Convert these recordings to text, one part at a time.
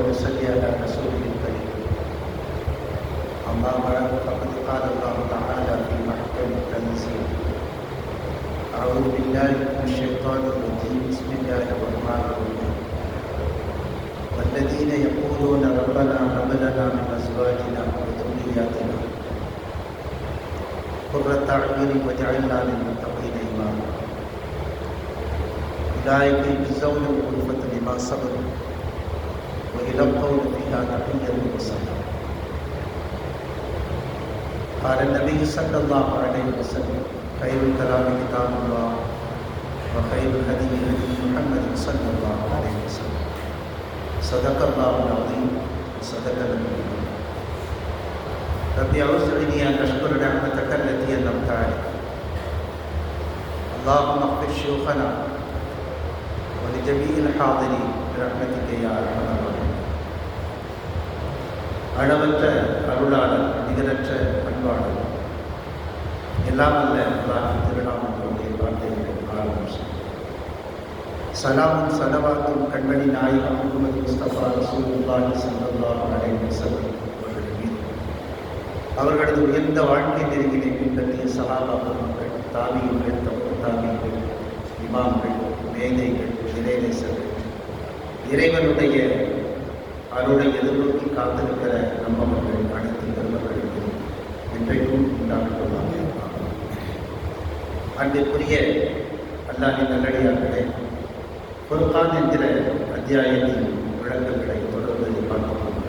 ونصلي على رسوله الكريم. أما بعد فقد قال الله تعالى في محكم التنزيل: أعوذ بالله من الشيطان الرجيم. بسم الله الرحمن الرحيم. والذين يقولون ربنا هب لنا من أزواجنا وذرياتنا قرة أعين واجعلنا للمتقين إماما. أولئك يجزون الغرفة بما صبروا ويلقون فيها تحية وسلام. قال النبي صلى الله عليه وسلم: خير الكلام كتاب الله وخير الهدي هدي محمد صلى الله عليه وسلم. صدق الله العظيم وصدق نبيه. ربي أوزعني أن أشكر نعمتك التي أنعمت علي. اللهم اغفر شيوخنا ولجميع الحاضرين برحمتك يا أرحم الراحمين. அளவற்ற அருளாளர், நிகரற்ற அன்பாளர், எல்லாம் அல்ல அல்லாஹ்வின் திருநாமங்களுடைய வார்த்தைகளை ஆரம்பிச்சு சலாமும் சலவாத்தும் கண்மணி நாயகம் முஹம்மது முஸ்தபா ரசூலுல்லாஹி ஸல்லல்லாஹு அலைஹி வஸல்லம் அவர்கள் மீது, அவர்களது உயர்ந்த வாழ்க்கை நெருங்கினை பின்பற்றிய சஹாபாக்கள், மக்கள், தாபியீன்கள், தாபியீன்கள், இமாம்கள், மேதைகள், இறைநேசர்கள், இறைவனுடைய அருளை எதிர்நோக்கி காத்திருக்கிற நம்மவர்கள் அனைத்து பெருமக்களுக்கு என்றைக்கும் உண்டாகலாம். அன்றைக்குரிய அல்லாஹ்வின் நல்லடியார்களே, குர்ஆன் என்கிற அத்தியாயத்தின் விளக்கங்களை தொடர்ந்து பார்க்க.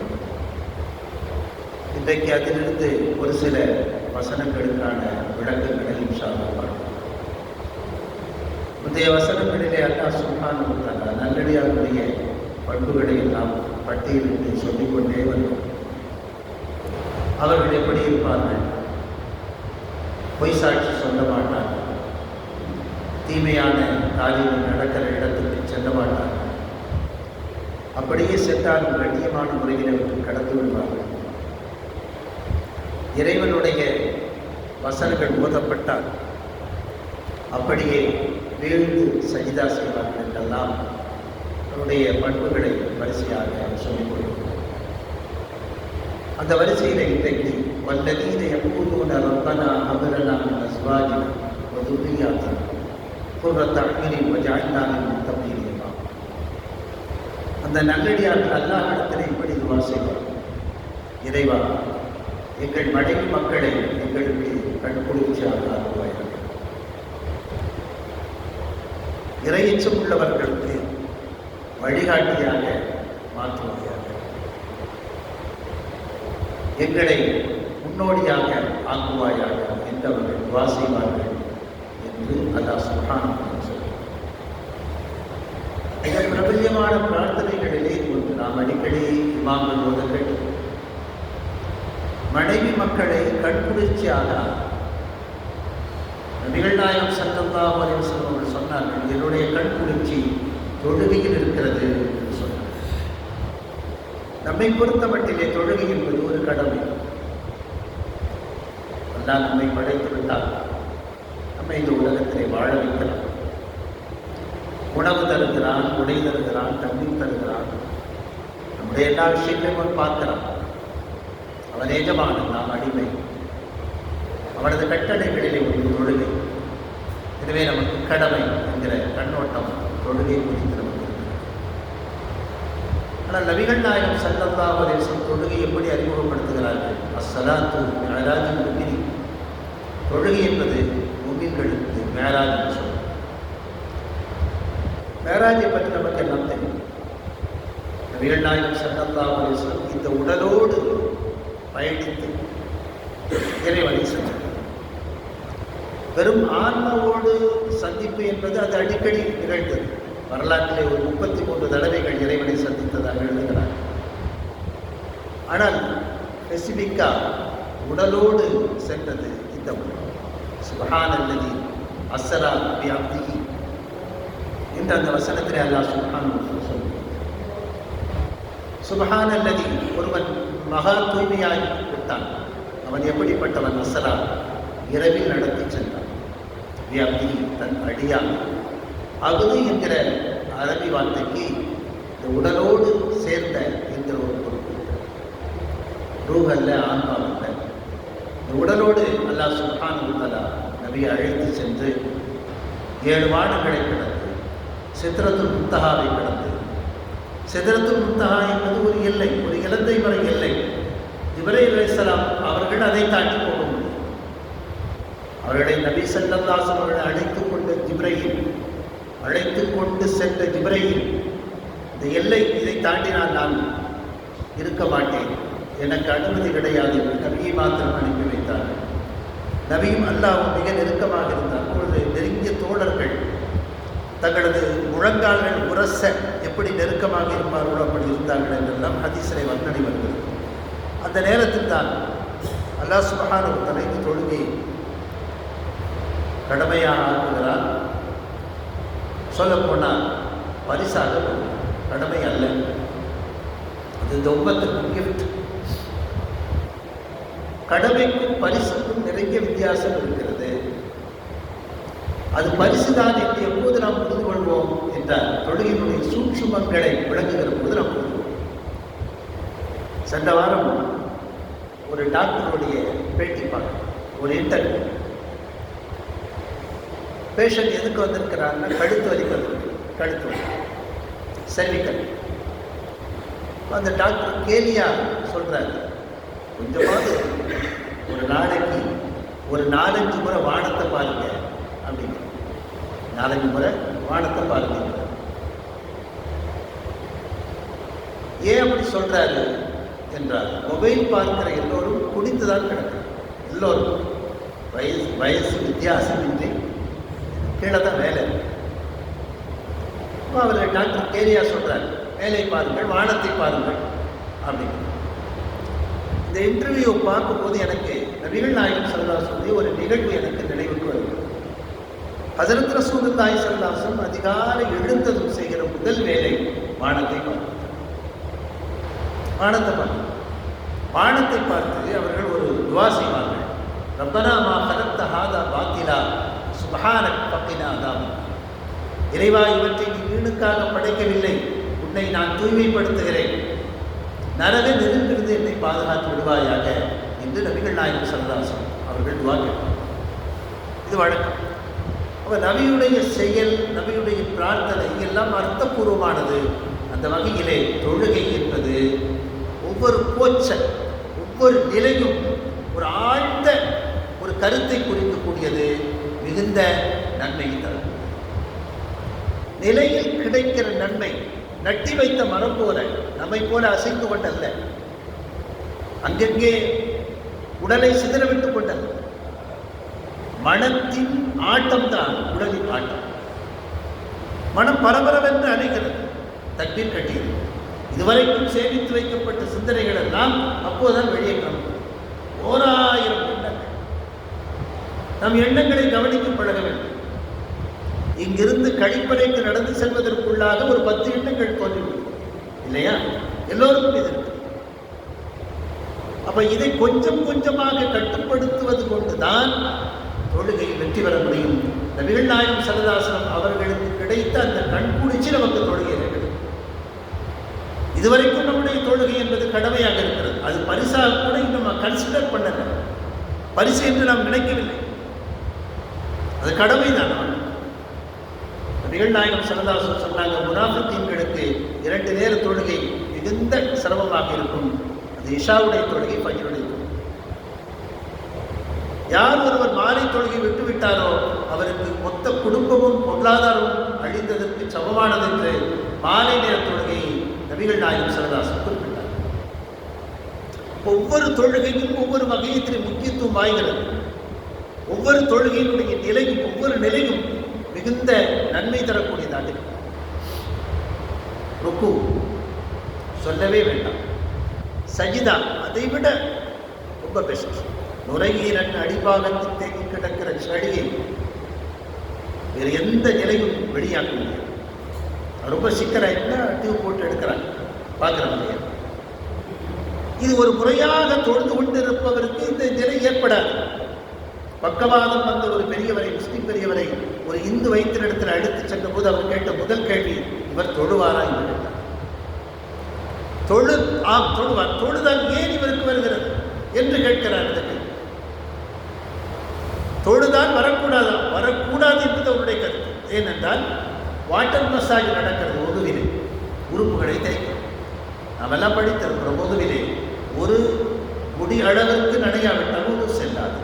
இன்றைக்கு அதிலிருந்து ஒரு சில வசனங்களுக்கான விளக்கங்களை இன்ஷா அல்லாஹ் பார்ப்போம். முந்தைய வசனங்களிலே அல்லாஹ் சுப்ஹானஹு வ தஆலா நல்லடியார்களுடைய பண்புகளை எல்லாம் பட்டியலிட்டு சொல்லிக்கொண்டே வந்தோம். அவர்கள் எப்படி இருப்பார்கள்? பொய் சாட்சி சொல்ல மாட்டார்கள், தீமையான காரியங்கள் நடக்கிற இடத்துக்கு செல்ல மாட்டார்கள், அப்படியே சென்றாலும் கண்ணியமான முறையில் அவர்கள் கடந்து விடுவார்கள். இறைவனுடைய வசனங்கள் ஓதப்பட்டால் அப்படியே வீழ்ந்து சஜிதா செய்வார்கள் என்றெல்லாம் அவருடைய பண்புகளை வரிசையாக சொல்லிக் கொள்கிறோம். அந்த வரிசையில் இன்றைக்கு வல்லதீன யகூலூன ரப்பனா ஹப் லனா மின் அஸ்வாஜினா வ ذُرِّيَّاتِنَا قُرَّةَ أَعْيُنٍ وَاجْعَلْنَا لِلْمُتَّقِينَ إِمَامًا. அந்த நல்லடியார்கள் அல்லாஹ்விடத்தில் இப்படி துஆ செய்வார்: இறைவா, எங்கள் மனைவி மக்களை எங்களுக்கு கண்குளிர்ச்சியாக ஆக்குவாயாக. இறையச்சம் உள்ளவர்களுக்கு வழிகாட்டியாக மாற்றுவாயாக. எங்களை முன்னோடியாக ஆக்குவாயாக என்று அவர்கள் துஆ செய்வார்கள் என்று அல்லாஹ் சுப்ஹானஹு வ தஆலா சொல்கிறார். மிக பிரபல்யமான பிரார்த்தனைகளிலே ஒன்று நாம் அடிக்கடி இமாம்கள் ஓத வேண்டும்: மனைவி மக்களை கண்குளிர்ச்சியாக. நபிகள் நாயகம் ஸல்லல்லாஹு அலைஹி வஸல்லம் அவர்கள் சொன்னார்கள், என்னுடைய கண்குளிர்ச்சி தொழுகையில் இருக்கிறது என்று சொன்னார். நம்மை பொறுத்த மட்டிலே தொழுகை என்பது ஒரு கடமை. அல்லாஹ் நம்மை படைத்து விட்டால் நம்மை இந்த உலகத்திலே வாழ வைக்கிறான். உணவு தருகிறான், உடை தருகிறான், தண்ணீர் தருகிறான், நம்முடைய எல்லா விஷயங்களையும் அவன் பார்க்கிறான். அவன் எஜமானன், நாம் அடிமை. அவனது கட்டளைகளிலே ஒரு தொழுகை. எனவே நமக்கு கடமை என்கிற கண்ணோட்டம் தொழுகை குறித்து நமக்கு இருக்கிறது. ஆனால் நபிகள் நாயகம் ஸல்லல்லாஹு அலைஹி வஸல்லம் தொழுகை எப்படி அறிமுகப்படுத்துகிறார்கள்? அஸ்ஸலாத்து மிஅராஜுல் முஃமினீன். தொழுகை என்பது முஃமின்களுக்கு மேராஜ் என்று சொல்லுவார். மேராஜை பற்றி நமக்கு எல்லாம் தெரியும். நபிகள் நாயகம் ஸல்லல்லாஹு அலைஹி வஸல்லம் இந்த உடலோடு பயணித்து இறைவனை சென்றார். வெறும் ஆன்மாவோடு சந்திப்பு என்பது அது அடிக்கடி நிகழ்ந்தது. வரலாற்றிலே ஒரு 33 தடவைகள் இறைவனை சந்தித்ததாக எழுதுகிறார். ஆனால் ஸ்பெசிபிக்கா உடலோடு சென்றது இந்த உலகம். சுப்ஹானல்லதி அஸ்ஸரா பி அப்திஹி என்ற அந்த வசனத்திலே அல்லாஹ் சுப்ஹானஹு வ தஆலா சொல்கிறார். சுப்ஹானல்லதி, ஒருவன் மகா தூய்மையாகி விட்டான். அவன் எப்படிப்பட்டவன்? அஸ்ஸரா, இரவில் நடத்தி சென்றான். வியாப்தி, தன் அடியான். அகுது என்கிற அரபி வார்த்தைக்கு இந்த உடலோடு சேர்ந்த என்கிற ஒரு பொறுப்பு. ரூஹ் அல்ல, ஆன்மாவல்ல. இந்த உடலோடு அல்லாஹ் சுப்ஹானஹு வ தஆலா நபியை அழைத்து சென்று 7 வானங்களை கடந்து சித்ரத்துல் முன்தஹாவை கடந்து, சித்ரத்துல் முன்தஹா என்பது ஒரு எல்லை, ஒரு இலந்தை மர எல்லை. ஜிப்ரீல் அலைஹிஸ்ஸலாம் அவர்கள் அதை தாண்டி போக முடியும். அவர்களை நபி ஸல்லல்லாஹு அலைஹி வஸல்லம் அவர்களை அழைத்து கொண்டு சென்ற ஜிப்ரீல் இந்த எல்லை, இதை தாண்டினால் நான் இருக்க மாட்டேன், எனக்கு அனுமதி கிடையாது என்று நபியை மாத்திரம் அனுப்பி வைத்தார்கள். நபியும் அல்லாஹ்வும் மிக நெருக்கமாக இருந்தார். அப்பொழுது நெருங்கிய தோழர்கள் தங்களது முழங்கால்கள் உரச எப்படி நெருக்கமாக இருப்பார்களோ அப்படி இருந்தார்கள் என்றெல்லாம் ஹதீஸிலே வர்ணனை வருகிறது. அந்த நேரத்தில் தான் அல்லாஹ் சுப்ஹானஹு வ தஆலா இந்த தொழுகையை கடமையாக ஆக்குகிறார். சொல்லப்போனால் பரிசாக கடமை அல்ல, அது இந்த உம்மத்துக்கு கிஃப்ட். கடமைக்கும் பரிசுக்கும் நிறைய வித்தியாசம் இருக்கிறது. அது பரிசுதான் என்று எப்போது நாம் புரிந்து கொள்வோம் என்றால் தொழுகையினுடைய சூட்சுமங்களை விளங்குகிற போது நாம் புரிந்து கொள்வோம். சென்ற வாரம் ஒரு டாக்டருடைய பேட்டி பார்க்க, ஒரு இன்டர்வியூ. பேஷண்ட் எதுக்கு வந்திருக்கிறாருன்னா கழுத்து வலிக்கு வந்திருக்கு, கழுத்து வலி, செர்விக்கல். அந்த டாக்டர் கேலியா சொல்றாரு, கொஞ்சமாவது ஒரு நாளைக்கு ஒரு 4-5 முறை வானத்தை பாருங்க அப்படிங்கிற, 4-5 முறை வானத்தை பாருங்க. ஏன் அப்படி சொல்றாரு என்றால், மொபைல் பார்க்கிற எல்லோரும் குடித்து தான் கிடக்கிறார். எல்லோரும் வயசு வித்தியாசமின்றி கீழே தான் வேலை. அவர் டாக்டர் கேரியா சொல்றாரு, வேலை பாருங்கள், வானத்தை பாருங்கள் அப்படிங்கிற. இந்த இன்டர்வியூ பார்க்கும்போது எனக்கு நபிகள் நாயகம் ஸல்லல்லாஹு அலைஹி வஸல்லம் ஒரு நிகழ்வு எனக்கு நினைவுக்கு வருகிறது. ஹஜ்ரத் ரசூலுல்லாஹி ஸல்லல்லாஹு அலைஹி வஸல்லம் அதிகாலை எழுந்ததும் செய்கிற முதல் வேலை வானத்தை பார்க்கிறது. வானத்தை பார்த்து அவர்கள் ஒரு துஆ செய்வார்கள். ரப்பனா மா கலக்த ஹாதா பாத்திலா சுப்ஹானக் ஃபக்கினா அதாப். இறைவா, இவற்றை நீ வீணுக்காக படைக்கவில்லை, உன்னை நான் தூய்மைப்படுத்துகிறேன், நரக நெருப்பிலிருந்து என்னை பாதுகாத்து விடுவாயாக என்று நபிகள் நாயகம் ஸல்லல்லாஹு அலைஹி வஸல்லம் அவர்கள் துஆ கேட்பார்கள். இது வழக்கம். அவர் நபியுடைய செயல், நபியுடைய பிரார்த்தனை எல்லாம் அர்த்தபூர்வமானது. அந்த வகையிலே தொழுகை என்பது ஒவ்வொரு போச்சல், ஒவ்வொரு நிலையும் ஒரு ஆழ்ந்த ஒரு கருத்தை குறிக்கக்கூடியது, மிகுந்த நன்மையை தரும். நிலையில் கிடைக்கிற நன்மை நட்டி வைத்த மரம் போல, நம்மை போல அசைந்து கொண்டல்ல, அங்கெங்கே உடலை சிதறவிட்டுக் கொண்டல்ல. மனத்தின் ஆட்டம் தான் உடலின் ஆட்டம். மனம் பரபரவென்று அணைகிறது, தக்பீர் கட்டியது. இதுவரைக்கும் சேமித்து வைக்கப்பட்ட சிந்தனைகள் எல்லாம் அப்போதுதான் வெளியே கிளம்பும். 1000 எண்ணங்கள். நம் எண்ணங்களை கவனிக்க பழக வேண்டும். இங்கிருந்து கழிப்பறைக்கு நடந்து செல்வதற்குள்ளாக ஒரு 10 எண்ணங்கள் தோன்றிவிடும் இல்லையா? எல்லோருக்கும் இது இருக்கு. அப்ப இதை கொஞ்சம் கொஞ்சமாக கட்டுப்படுத்துவது கொண்டுதான் தொழுகையில் வெற்றி பெற முடியும். நபிகள் நாயகம் ஸல்லல்லாஹு அலைஹி வஸல்லம் அவர்களுக்கு கிடைத்த அந்த கண்குளிர்ச்சி நமக்கு தொழுகை இருக்கிறது. இதுவரைக்கும் நம்முடைய தொழுகை என்பது கடமையாக இருக்கிறது. அது பரிசாக கூட நம்ம கன்சிடர் பண்ணல, பரிசு என்று நாம் நினைக்கவில்லை. அது கடமைதான். நபிகள் நாயகம் ஸல்லல்லாஹு அலைஹி வஸல்லம் சொன்னாங்க, முனாஃபிகீன்களுக்கு 2 நேர தொழுகை மிகுந்த சிரமமாக இருக்கும். அது இஷாவுடைய தொழுகை, ஃபஜ்ருடைய தொழுகை. யார் ஒருவர் மாலை தொழுகை விட்டுவிட்டாரோ அவருக்கு மொத்த குடும்பமும் பொருளாதாரமும் அழிந்ததற்கு சமமானது என்று மாலை நேர தொழுகையை நபிகள் நாயகம் ஸல்லல்லாஹு அலைஹி வஸல்லம் குறிப்பிட்டார். ஒவ்வொரு தொழுகைக்கும் ஒவ்வொரு வகையத்தில் முக்கியத்துவம் வாய்கிறது. ஒவ்வொரு தொழுகையினுடைய நிலையும் ஒவ்வொரு நிலையும் மிகுந்த நன்மை தரக்கூடியதாக இருக்கும். ருக்கு சொல்லவே வேண்டாம், சஜிதா அதை விட ரொம்ப பெஸ்ட். நுரையீரன் அடிபாகத்தில் தேங்கி கிடக்கிற சளியை வேறு எந்த நிலையும் வெளியாக்க முடியாது. ரொம்ப சிக்கலாயிட்டா டியூப் போட்டு எடுக்கிறாங்க, பார்க்குறாங்க. இது ஒரு முறையாக தொழுது கொண்டு இருப்பவருக்கு இந்த நிலை ஏற்படாது. பக்கவாதம் வந்த ஒரு பெரியவரை, முஸ்லிம் பெரியவரை ஒரு இந்து வைத்தியரிடத்தில் அழைத்து சென்ற போது அவர் கேட்ட முதல் கேள்வி, இவர் தொழுவாரா என்று கேட்டார். தொழுவார். தொழுதால் ஏன் இவருக்கு வருகிறது என்று கேட்கிறார். தொழுதான் வரக்கூடாதா? வரக்கூடாது என்பது அவருடைய கருத்து. ஏனென்றால் வாட்டர் மசாஜ் நடக்கிறது ஒதுவிலே, உறுப்புகளை தேய்க்கும். நாமெல்லாம் படித்திருக்கிறோம். ஒதுவிலே ஒரு முடி அளவிற்கு நனையாவிட்டால் உணவு செல்லாது,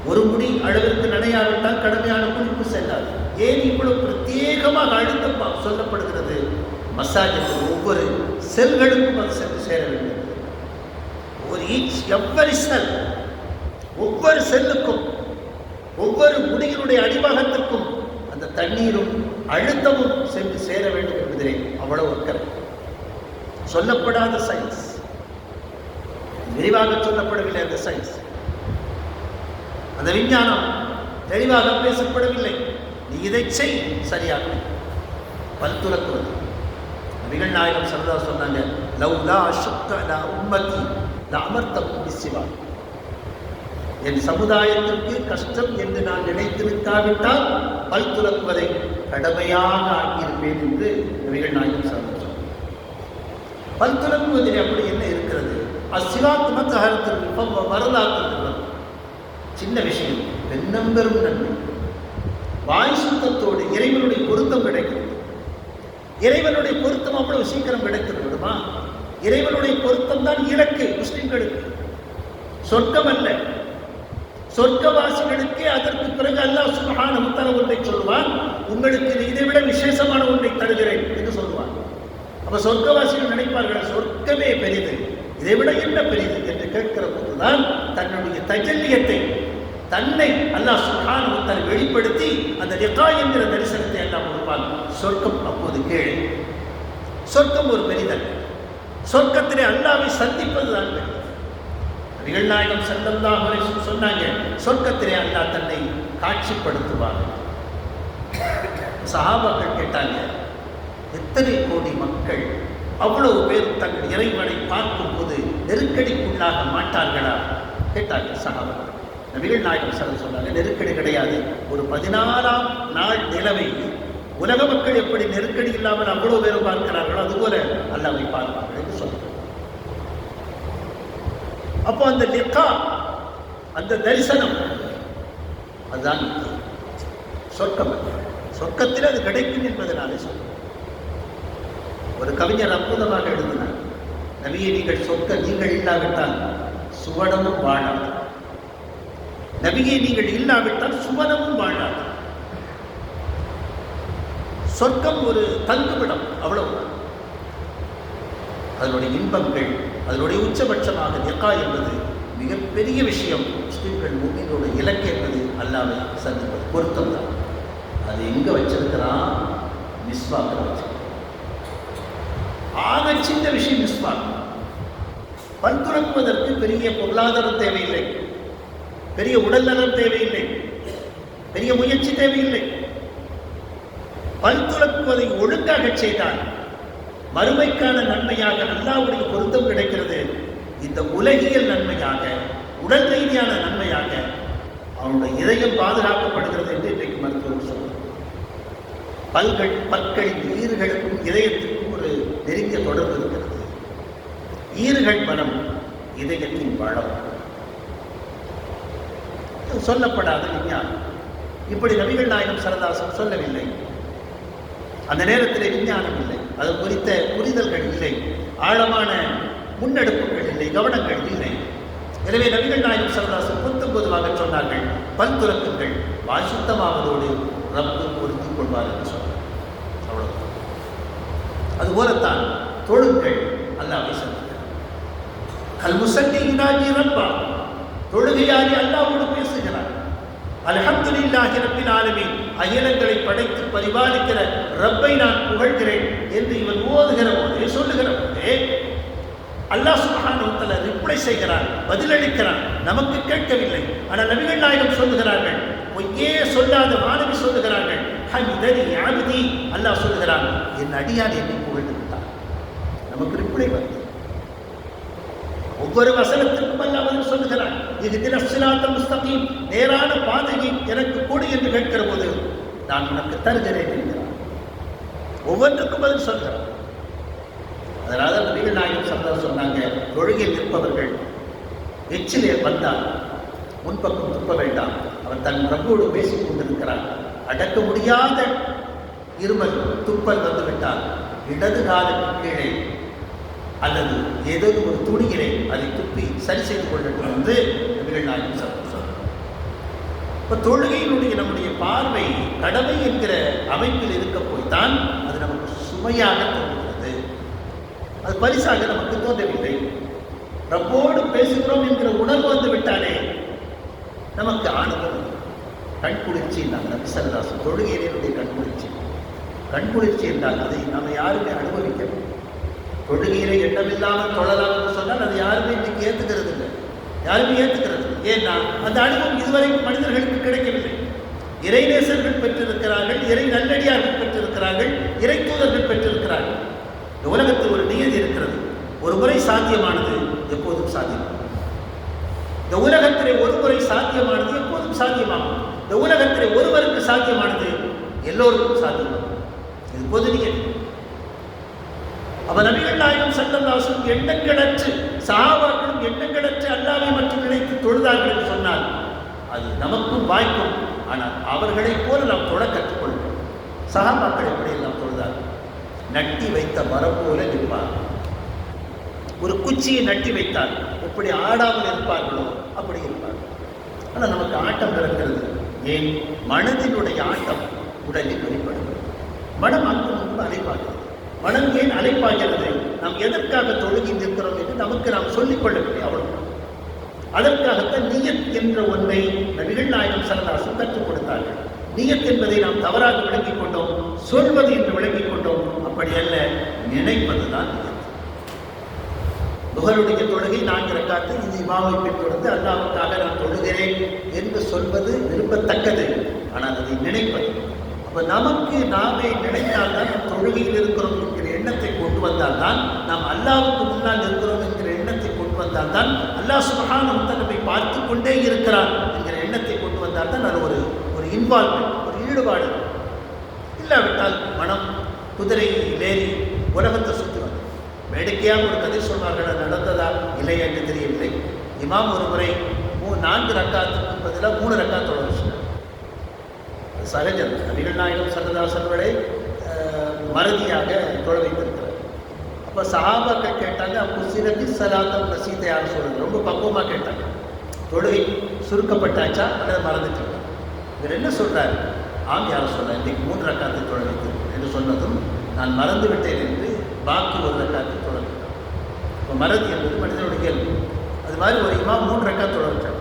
ஒரு முடி அளவிற்கு நனையாவிட்டால் கடுமையான குளிப்பு செல்லாது. ஏன் இவ்வளவு பிரத்யேகமாக அழுத்தம் சொல்லப்படுகிறது? மசாஜ் ஒவ்வொரு செல்களுக்கும் அது சென்று சேர வேண்டும். எவ்வொரு செல், ஒவ்வொரு செல்லுக்கும், ஒவ்வொரு முடியினுடைய அடிபாகத்திற்கும் அந்த தண்ணீரும் அழுத்தமும் சென்று சேர வேண்டும் என்பதிலே அவ்வளவு அக்கறை. சொல்லப்படாத சயின்ஸ், விரிவாக சொல்லப்படவில்லை. அந்த சயின்ஸ், அந்த விஞ்ஞானம் தெளிவாக பேசப்படவில்லை. நீ இதை செய், சரியாக பல் துலக்குவது. நபிகள் நாயகம் ஸல்லல்லாஹு சொன்னாங்க, லவ்லா அஷ்க அலா உம்மதி லஅமர்தஹும் பிஸ்ஸிவாக். என் சமுதாயத்திற்கு கஷ்டம் என்று நான் நினைத்திருக்காவிட்டால் பல் துலக்குவதை கடமையாக ஆக்கியிருப்பேன் என்று நபிகள் நாயகம் ஸல்லல்லாஹு சொன்னார். பல் துலக்குவதில் அப்படி என்ன இருக்கிறது? அஸ்ஸிவாக் மத்ஹரத்துல் வரலாற்று சின்ன விஷயம், பெரும் நன்மை. வாய் சுத்தத்தோடு இறைவனுடைய பொருத்தம் கிடைக்கிறது. இறைவனுடைய பொருத்தம் அவ்வளவு சீக்கிரம் கிடைக்கிறது விடுமா? இறைவனுடைய பொருத்தம் தான் இலக்கு முஸ்லிம்களுக்கு, சொர்க்கம் அல்ல. சொர்க்கவாசிகளுக்கே அதற்கு பிறகு அல்லாஹ் சுப்ஹானஹு வ தஆலா ஒன்றை சொல்வான், உங்களுக்கு இதைவிட விசேஷமான ஒன்றை தருகிறேன் என்று சொல்வான். அப்ப சொர்க்கவாசிகள் நினைப்பார்கள், சொர்க்கமே பெரிது, இதைவிட என்ன பெரிது என்று கேட்கிற போதுதான் தன்னுடைய தஜல்லியத்தை, தன்னை அல்லாஹ் சுப்ஹானஹு வ தஆலா வெளிப்படுத்தி அந்த லிகா என்கிற தரிசனத்தை எல்லாம் கொடுப்பான். சொர்க்கம் அப்போது கீழே. சொர்க்கம் ஒரு பெரிதல். சொர்க்கத்திலே அல்லாஹ்வை சந்திப்பதுதான் பெரிது. நபிகள் நாயகம் ஸல்லல்லாஹு அலைஹி வஸல்லம் சொன்னாங்க, சொர்க்கத்திலே அல்லாஹ் தன்னை காட்சிப்படுத்துவார். சஹாபாக்கள் கேட்டாங்க, எத்தனை கோடி மக்கள், அவ்வளவு பேர் தங்கள் இறைவனை பார்க்கும் போது நெருக்கடிக்குள்ளாக மாட்டார்களா கேட்டாங்க சஹாபாக்கள். நபிகள் நாயகம் ஸல்லல்லாஹு சொன்னாங்க, நெருக்கடி கிடையாது. ஒரு 16ஆம் நாள் நிலவை உலக மக்கள் எப்படி நெருக்கடி இல்லாமல் அவ்வளவு பேரும் பார்க்கிறார்களோ அதுபோல அல்லாஹ்வை பார்ப்பார்கள் என்று சொன்னார். அப்போ அந்த லிகா, அந்த தரிசனம், அதுதான் சொர்க்கம். சொர்க்கத்தில் அது கிடைக்கும் என்பதனாலே சொல்றோம். ஒரு கவிஞர் அற்புதமாக எழுதினார், நபியே நீங்கள் இல்லாவிட்டால் சுவனமும் வாழாது. நபியை நீங்கள் இல்லாவிட்டால் சுவனமும் வாழாது. சொர்க்கம் ஒரு தங்குமிடம், அவ்வளவு. அதனுடைய இன்பங்கள், அதனுடைய உச்சபட்சமாக லிகா என்பது மிகப்பெரிய விஷயம். முஸ்லிம்கள் முஃமினோட இலக்கு என்பது அல்லாஹ்வை சந்திப்பது, பொருத்தம் தான். அது எங்க வச்சிருக்கிறான்? மிஸ்வாக்கில் வச்சிருக்கிறான். ஆக சின்ன விஷயம் மிஸ்வாக். பல் துலக்குவதற்கு பெரிய பொருளாதாரம் தேவையில்லை, பெரிய உடல் நலம் தேவையில்லை, பெரிய முயற்சி தேவையில்லை. பல் துலக்குவதை ஒழுங்காக செய்தால் மறுமைக்கான நன்மையாக அல்லாஹ்வுடைய பொருத்தம் கிடைக்கிறது. இந்த உலகியல் நன்மையாக, உடல் ரீதியான நன்மையாக அவனுடைய இதயம் பாதுகாக்கப்படுகிறது என்று இன்றைக்கு மருத்துவர் சொல்றார். பற்களின் ஈறுகளுக்கும் இதயத்திற்கும் ஒரு நெருங்கிய தொடர்பு இருக்கிறது. ஈறுகள் பலம், இதயத்தின் பலம். சொல்லப்படாத விஞ்ஞானம். இப்படி நபிகள் நாயகம் ஸல்லல்லாஹு சொல்லவில்லை. அந்த நேரத்தில் விஞ்ஞானம் இல்லை, அது குறித்த புரிதல்கள் இல்லை, ஆழமான முன்னெடுப்புகள் இல்லை, கவனங்கள் இல்லை. எனவே நபிகள் நாயகம் ஸல்லல்லாஹு பொதுவாக சொன்னார்கள், பல் துலக்குங்கள், வாய் சுத்தமாவதோடு ரப்பு பொருத்திக் கொள்வார் என்று சொன்னார். அவ்வளவு. அதுபோலத்தான் தொழுங்கள், அல்லாஹ்வை சந்திக்கிறார். அல் முஸல்லி யுனாஜி ரப்பா, தொழுகையாளி அல்லாஹ்வோடு பேசுகிறார். அல்ஹம்துலில்லாஹி ரப்பில் ஆலமீன், அகிலங்களை படைத்து பரிபாலிக்கிற ரப்பை நான் புகழ்கிறேன் என்று இவன் ஓதுகிற போதே, சொல்லுகிற போதே அல்லாஹ் சுப்ஹானஹு வ தஆலா ரிப்ளை செய்கிறான், பதிலளிக்கிறான். நமக்கு கேட்கவில்லை. ஆனால் நபிகள் நாயகம் சொல்லுகிறார்கள், பொய்யே சொல்லாத மாணவி சொல்லுகிறார்கள், ஹமிதனி அப்தி, அல்லாஹ் சொல்லுகிறான், என் அடியான் என்னை புகழ்ந்து விட்டான். நமக்கு ரிப்ளை வருது. ஒவ்வொரு வசனத்திற்கும் அல்லாஹ் பதில் சொல்லுகிறான், இஹ்தின ஸிராத்தல் முஸ்தகீம், நேரான பாதையை எனக்கு கொடு என்று கேட்கிற போது நான் உனக்கு தருகிறேன் என்கிறான். ஒவ்வொன்றுக்கும் பதில் சொல்கிறான். அதனால நபிகள் நாயகம் ஸல்லல்லாஹு சொன்னாங்க, தொழுகையில் நிற்பவர்கள் எச்சிலே வந்தால் முன்பக்கம் துப்ப வேண்டாம். அவன் தன் ரப்போடு பேசிக் கொண்டிருக்கிறான். அடக்க முடியாத இருமல் துப்பல் வந்துவிட்டால் இடது காலுக்கு கீழே அல்லது ஏதோ ஒரு துணியிலே அதை துப்பி சரி செய்து கொள்ளட்டும் என்று நபிகள் நாயகம் ஸல்லல்லாஹு சொன்னார். இப்போ தொழுகையினுடைய நம்முடைய பார்வை கடமை என்கிற அமைப்பில் இருக்க போய்தான் அது நமக்கு சுமையாக தோன்றுகிறது. அது பரிசாக நமக்கு தோன்றவில்லை. ரப்போடு பேசுகிறோம் என்கிற உணர்வு வந்து விட்டாலே நமக்கு ஆனந்தம். கண்குளிர்ச்சி என்றால் நபி ஸல்லல்லாஹு அலைஹி வஸல்லம் தொழுகையினுடைய கண்குளிர்ச்சி என்றால் அதை நாம் யாருமே அனுபவிக்கணும். தொழுகையிலே எண்ணமில்லாமல் தொழலாம் என்று சொன்னால் அது யாருமே இன்னைக்கு ஏற்றுக்கிறது இல்லை. யாருமே ஏற்றுக்கிறது. ஏன்னா அந்த அனுபவம் இதுவரைக்கும் மனிதர்களுக்கு கிடைக்கவில்லை. இறைநேசர்கள் பெற்றிருக்கிறார்கள், இறை நல்லடியார்கள் பெற்றிருக்கிறார்கள், இறை தூதர்கள் பெற்றிருக்கிறார்கள். இந்த உலகத்தில் ஒரு நியதி இருக்கிறது. ஒரு முறை சாத்தியமானது எப்போதும் சாத்தியமாகும். இந்த உலகத்திலே ஒரு முறை சாத்தியமானது எப்போதும் சாத்தியமாகும். இந்த உலகத்திலே ஒருவருக்கு சாத்தியமானது எல்லோருக்கும் சாத்தியமாகும். இது பொது நியதி. அவர் நபிகள் நாயகம் ஸல்லல்லாஹு அலைஹி வஸல்லம் எண்ணங்களற்று சஹாபாக்களும் எண்ணங்களற்று அல்லாஹ்வை மட்டும் நினைத்து தொழுதார்கள் என்று சொன்னால் அது நமக்கும் வாய்க்கும். ஆனால் அவர்களைப் போல நாம் தொழ கற்றுக்கொள்வோம். சஹாபாக்கள் எப்படியெல்லாம் தொழுதார்கள்? நட்டி வைத்த மரம் போல நிற்பார்கள். ஒரு குச்சியை நட்டி வைத்தால் எப்படி ஆடாமல் இருப்பார்களோ அப்படி இருப்பார்கள். ஆனால் நமக்கு ஆட்டம் இருக்கிறது. ஏன்? மனதினுடைய ஆட்டம் உடலில் வெளிப்படுகிறது. மனம் அங்கு அலைப்பாகிறது. மனம் ஏன் அலைப்பாகிறது? நாம் எதற்காக தொழுகி நிற்கிறோம் என்று நமக்கு நாம் சொல்லிக்கொள்ளவில்லை. அவ்வளவு. அதற்காகத்தான் நியத் என்ற ஒன்றை நபிகள் நாயகம் ஸல்லல்லாஹு அலைஹி வஸல்லம் கற்றுக் கொடுத்தார்கள். நியத் என்பதை நாம் தவறாக விளங்கிக் கொண்டோம், சொல்வது என்று விளங்கிக் கொண்டோம். அப்படி அல்ல, நினைப்பதுதான் நியத். துஹருடைய தொழுகை 4 ரக்காத்து, இது இமாமை பின்தொடர்ந்து அல்லாஹ்வுக்காக நான் தொழுகிறேன் என்று சொல்வது விரும்பத்தக்கது. ஆனால் அதை நினைப்பது. அப்போ நமக்கு நாமே நினைத்தால்தான் நாம் தொழுகையில் இருக்கிறோம் என்கிற எண்ணத்தை கொண்டு வந்தால்தான், நாம் அல்லாஹ்வுக்கு முன்னால் இருக்கிறோம் என்கிற எண்ணத்தை கொண்டு வந்தால்தான், அல்லாஹ் சுப்ஹானஹு வ தஆலா நம்மை பார்த்து கொண்டே இருக்கிறான் என்கிற எண்ணத்தை கொண்டு வந்தால்தான் அது ஒரு இன்வால்வ்மெண்ட், ஒரு ஈடுபாடு. இல்லாவிட்டால் மனம் குதிரையில் ஏறி உலகத்தை சுற்றுவது. வேடிக்கையாக ஒரு கதை சொன்னார்கள். அது நடந்ததா இல்லை என்று தெரியவில்லை. இமாம் ஒரு முறை 4 ரக்காத்துக்கு பதிலாக 3 ரக்காத் தொழ வச்சிட்டார். அது சகஜம். நபிகள் நாயகம் ஸல்லல்லாஹு அலைஹி வஸல்லம் மறதியாக தொழ வைத்திருக்கிறார். அப்போ சஹாபாக்கள் கேட்டாங்க, அப்போ சிறதி சலாத்தம் நசீத்தை யார் சொல்லுங்க? ரொம்ப பக்குவமாக கேட்டாங்க. தொழுகை சுருக்கப்பட்டாச்சா அல்லது மறந்துட்டாங்க? இவர் என்ன சொல்கிறார்? ஆம் யார் சொல்ல, இன்றைக்கு 3 ரக்காத்தை தொழ வைத்திருக்கிறேன் என்று சொன்னதும் நான் மறந்து விட்டேன் என்று பாக்கி 1 ரக்காத்தை தொழ வைத்தார். இப்போ மறதி என்பது மனிதனுடைய இயல்பு. அது மாதிரி ஒரு இமாம் 3 ரக்காத் தொழ வச்சார்.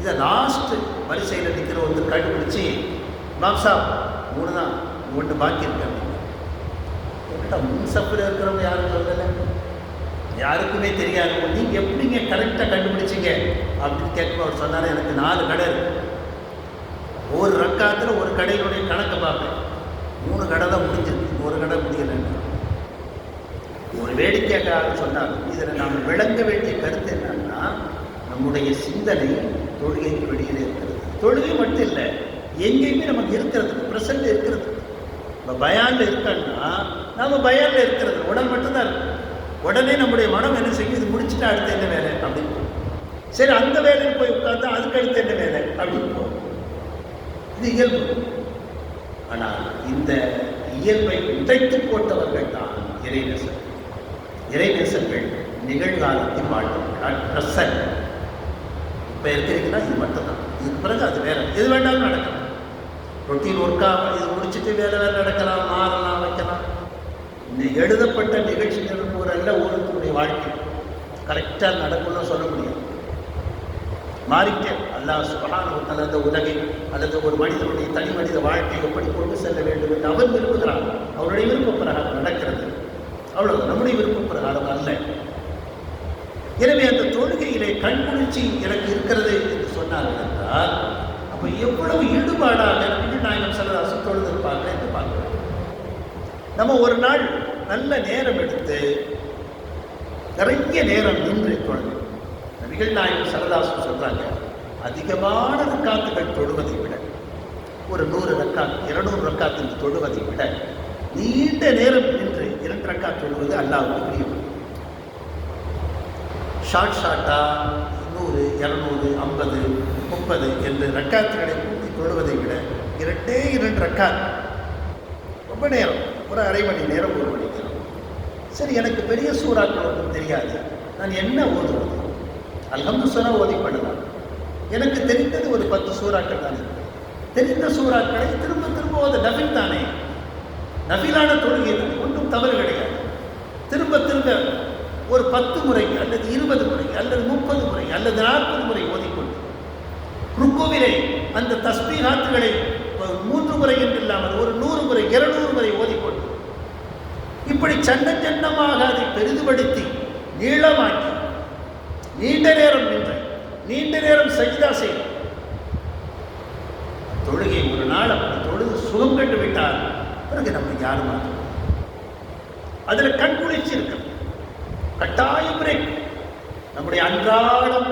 இதை லாஸ்ட் வரிசையில் நிற்கிற ஒருத்தர் கண்டுபிடிச்சி, இமாம் சாப் 3 தான், 1 பாக்கி இருக்காங்க. முன் சப்பில் இருக்கிறவங்க யாரும் சொல்லலை, யாருக்குமே தெரியாது. நீங்கள் எப்படிங்க கரெக்டாக கண்டுபிடிச்சிங்க அப்படின்னு கேட்கும். அவர் சொன்னார், எனக்கு 4 கடை இருக்கு. ஒரு ரக்காத்தில் ஒரு கடையினுடைய கணக்கை பார்ப்பேன். 3 கடை தான் முடிஞ்சிருக்கு, 1 கடை முடியலைன்னு. ஒரு வேடிக்கையாக சொன்னார். இதில் நாம் விளங்க வேண்டிய கருத்து என்னன்னா, நம்முடைய சிந்தனை தொழுகைக்கு வெளியில் இருக்கிறது. தொழுகை மட்டும் இல்லை, எங்கேயுமே நமக்கு இருக்கிறது, ப்ரெசண்ட் இருக்கிறது. இப்போ பயானில் இருக்கான்னா நம்ம பயானில் இருக்கிறது, உடல் மட்டும்தான் இருக்கு. உடனே நம்முடைய மனம் என்ன செய்யும்? இது முடிச்சுட்டு அடுத்து என்ன வேலை அப்படின்னு. சரி, அந்த வேலையில் போய் உட்கார்ந்தா அதுக்கு அடுத்து என்ன வேலை அப்படின்னு. இது இயல்பு. ஆனால் இந்த இயல்பை உடைத்து போட்டவர்கள் தான் இறைநேசர்கள். இறைநேசர்கள் நிகழ்காலத்தில் வாழ்வார்கள். ப்ரெசன்ட் இப்போ இருக்கிறீங்கன்னா இது மட்டும்தான். இதுக்கு பிறகு அது வேற எது வேண்டாலும் நடக்கலாம். ரொட்டீன் ஒர்க்காக இது முடிச்சுட்டு வேலை நடக்கலாம், மாறலாம், வைக்கலாம். இந்த எழுதப்பட்ட நிகழ்ச்சிகள் அல்ல ஒருத்தருடைய வாழ்க்கை கரெக்டாக நடக்கும்னு சொல்ல முடியாது. மாறிட்டே அல்லாஹ் சுப்ஹானஹு வ தஆலா அந்த உலகை அல்லது ஒரு மனிதனுடைய தனி மனித வாழ்க்கை எப்படி கொண்டு செல்ல வேண்டும் என்று அவன் விரும்புகிறான். அவருடைய விருப்ப பிரகாரம் நடக்கிறது. அவ்வளவு, நம்முடைய விருப்ப பிரகாரம் அல்ல. எனவே அந்த தொழுகையிலே கண்குளிர்ச்சி எனக்கு இருக்கிறது என்று சொன்னார்கள் என்றால், அப்போ எவ்வளவு ஈடுபாடாக நபிகள் நாயகம் ஸல்லல்லாஹு அலைஹி வஸல்லம் தொழுதிருப்பார்கள் என்று பார்க்கிறோம். நம்ம ஒரு நாள் நல்ல நேரம் எடுத்து நிறைய நேரம் நின்று தொழுது. நபிகள் நாயகம் ஸல்லல்லாஹு அலைஹி வஸல்லம் சொல்றாங்க, அதிகமான ரக்காத்துகள் தொழுவதை விட, ஒரு 100 ரக்காத் 200 ரக்காத்துக்கு தொழுவதை விட நீண்ட நேரம் நின்று 2 2 ரக்காத் தொழுவது அல்லாஹ்வுக்கு பிரியம். ஷார்ட்டா 100, 200, 50, 30 என்று ரக்காத்துகளை கூட்டி தொழுவதை விட 2 ரக்காத் ரொம்ப நேரம், ஒரு அரை மணி நேரம், 1 மணி நேரம். சரி, எனக்கு பெரிய சூறாக்கள் ஒன்றும் தெரியாது, நான் என்ன ஓதுவது? அல்ஹம்துலில்லாஹ் ஓதி பண்ணலாம். எனக்கு தெரிந்தது ஒரு 10 சூறாக்கள் தான் இருக்கு. தெரிந்த சூறாக்களை திரும்ப திரும்ப ஓத நஃபில் தானே, நஃபிலான தொழுகை தானே, ஒன்றும் தவறு கிடையாது. திரும்ப திரும்ப ஒரு 10 முறை அல்லது 20 முறை அல்லது 30 முறை அல்லது 40 முறை ஓதிக்கொண்டு ருக்குவிலே அந்த தஸ்பீஹாத்துகளை 3 முறை என்று இல்லாமல் ஒரு 100 முறை 200 முறை ஓதிக்கொண்டு இப்படி சன்னமாக அதை பெரிதுபடுத்தி நீளமாக்கி நீண்ட நேரம் நின்று நீண்ட நேரம் சஜ்தா செய்யும் தொழுகை ஒரு நாள் அப்படி தொழுது சுகம் கண்டு விட்டால் பிறகு நம்ம யாரும் மாற்றோம். அதில் கண்குளிர்ச்சி இருக்கு, கட்டாயம் பிரேக். நம்முடைய அன்றாடம்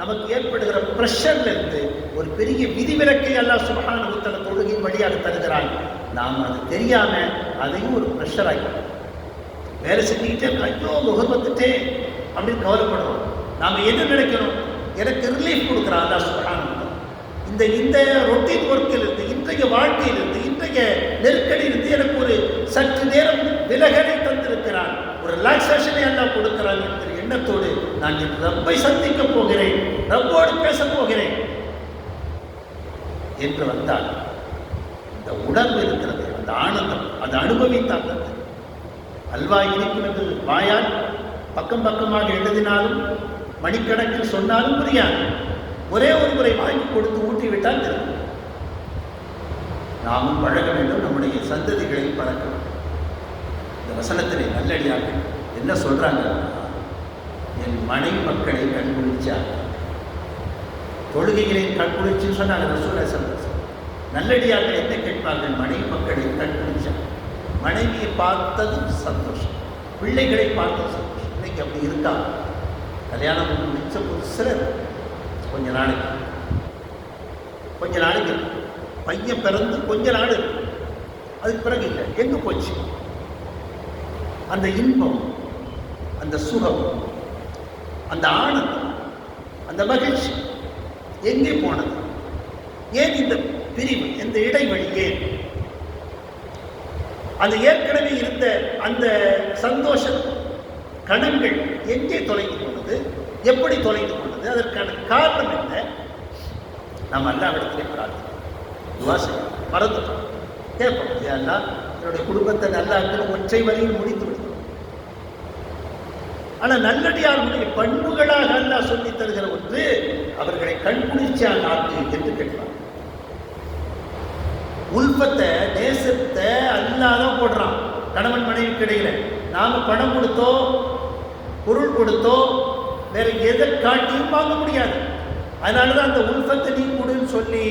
நமக்கு ஏற்படுகிற பிரஷர்ல இருந்து ஒரு பெரிய விதிவிலக்கை அல்லாஹ் சுப்ஹானஹு வ தஆலா தொழுகையின் வழியாக தருகிறான். நாம் அது தெரியாம அதையும் ஒரு ப்ரெஷர் ஆகிடும். வேலை செஞ்சுக்கிட்டே ஐயோ முகம் வந்துட்டே அப்படின்னு கவலைப்படுறோம். நாம் என்ன நினைக்கணும்? எனக்கு ரிலீஃப் கொடுக்குறான் அல்லாஹ் சுப்ஹானஹு வ தஆலா. இந்த ரொட்டீன் ஒர்க்கிலிருந்து, இன்றைய வாழ்க்கையிலிருந்து, இன்றைய நெருக்கடியிலிருந்து எனக்கு ஒரு சற்று நேரம் விலகலை தந்திருக்கிறான், ஒரு ரிலாக்ஸேஷனை எல்லாம் கொடுக்கிறான் என்கிற எண்ணத்தோடு நான் இன்று ரப்பை சந்திக்க போகிறேன், ரப்போடு பேச போகிறேன் என்று வந்தால் இந்த உணர்வு இருக்கிறது, அந்த ஆனந்தம், அதை அனுபவித்தால் அல்வா இனிக்கும் என்று வாயால் பக்கம் பக்கமாக எழுதினாலும் மணிக்கணக்கில் சொன்னாலும் புரியாது. ஒரே ஒரு முறை வாங்கி கொடுத்து ஊட்டிவிட்டால் தெரியும். நாமும் பழக வேண்டும், நம்முடைய சந்ததிகளை பழக்க வேண்டும். இந்த வசனத்திலே நல்லடியாக என்ன சொல்றாங்க? என் மனைவி மக்களை கண்குளிச்சாங்க, தொழுகைகளை கண்குளிச்சுன்னு சொன்னாங்க ரசூலுல்லாஹி ஸல்லல்லாஹு அலைஹி வஸல்லம். நல்லடியாக என்ன கேட்பார்கள்? மனைவி மக்களை கண்குளிச்சாங்க. மனைவியை பார்த்ததும் சந்தோஷம், பிள்ளைகளை பார்த்ததும் சந்தோஷம். இன்னைக்கு அப்படி இருக்கா? கல்யாணம் மிச்ச புதுசில் கொஞ்ச நாளைக்கு பையன் பிறந்து கொஞ்ச நாள் அதுக்கு பிறகு இல்லை, எங்கே போச்சு அந்த இன்பம், அந்த சுகம், அந்த ஆனந்தம், அந்த மகிழ்ச்சி எங்கே போனது? ஏன் இந்த பிரிவு, இந்த இடைவெளி? ஏன் அந்த ஏற்கனவே இருந்த அந்த சந்தோஷ கணங்கள் எங்கே தொலைந்து போனது? எப்படி தொலைந்து போனது? அதற்கான காரணம் என்ன? நாம் அல்லாஹ்விடத்திலே பிரார்த்திக்கிறோம், துஆ செய்யணும், மறந்துட்டோம், கேட்போம், அல்லாஹ் என்னுடைய குடும்பத்தை நல்லா இருக்கணும், ஒற்றை வரியில் முடித்து விடுகிறோம். ஆனால் நல்லடியார்களுடைய பண்புகளாக அல்லாஹ் சொல்லி தருகிற ஒன்று, அவர்களை கண்குளிர்ச்சியாக ஆக்கு என்று கேட்பார். உல்பத்தை, நேசத்தை அல்லாதான் போடுறான் கணவன் மனைவிக்கு இடையில. நாம பணம் கொடுத்தோ பொருள் கொடுத்தோ வேற எதை காட்டியும் வாங்க முடியாது. அதனாலதான் அந்த உல்பத்தை நீ கொடுன்னு சொல்லி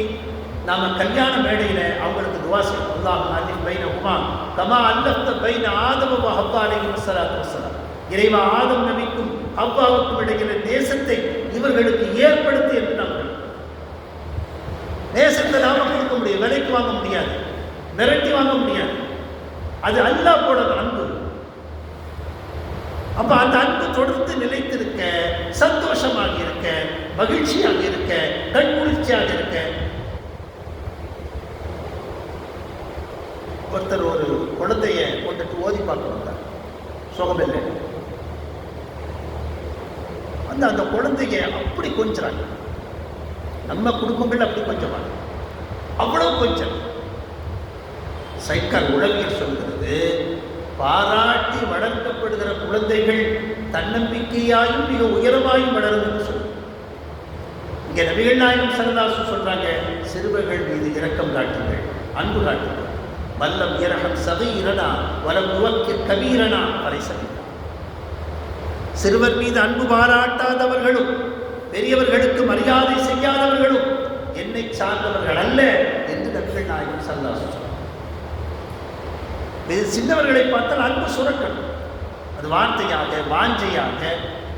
நாம கல்யாண மேடையில அவங்களுக்கு துஆ செய்யணும். அல்லாஹ் அலிஃப் பைனஹுமா கமா அல்லஃப்த பைன ஆதம வ ஹவ்வா அலைஹிஸ்ஸலாத்து வஸ்ஸலாம். இறைவா, ஆதம் நபிக்கும் ஹவ்வாவுக்கும் இடையில நேசத்தை இவர்களுக்கு ஏற்படுத்தி என்று நாம் நேசத்தை நாம கொடுக்க முடியும், விலைக்கு வாங்க முடியாது, மிரட்டி வாங்க முடியாது. அது அல்லாஹ் போட அன்பு. அப்ப அந்த அன்பு தொடர்ந்து நிலைத்திருக்க, சந்தோஷமாக இருக்க, மகிழ்ச்சியாக இருக்க, கண்குளிர்ச்சியாக இருக்க. ஒருத்தர் ஒரு குழந்தைய கொண்டுட்டு ஓதி பார்க்க வந்தார், சுகமில்லை. அந்த குழந்தைய அப்படி கொஞ்சறாங்க. நம்ம குடும்பங்கள் அப்படி கொஞ்சமாங்க, அவ்வளவு கொஞ்சம். சைக்கால் உளவியல் சொல்கிறது, பாராட்டி வளர்க்கப்படுகிற குழந்தைகள் தன்னம்பிக்கையாயும் மிக உயரமாயும் வளரும் என்று சொல்லுங்க. இங்க நபிகள் நாயகம் ஸல்லல்லாஹு அலைஹி வஸல்லம் சொல்றாங்க, சிறுவர்கள் மீது இரக்கம் காட்டுங்கள், அன்பு காட்டுங்கள். வல்லம் இரஹம் சகீரனா வலம் யுவக்கிர் கபீரனா பரைசனா. சிறுவர் மீது அன்பு பாராட்டாதவர்களும் பெரியவர்களுக்கு மரியாதை செய்யாதவர்களும் என்னை சார்ந்தவர்கள் அல்ல என்று நபிகள் நாயகம் ஸல்லல்லாஹு அலைஹி வஸல்லம். சின்னவர்களை பார்த்தால் அன்பு சுரக்கணும். அது வார்த்தையாக, வாஞ்சையாக,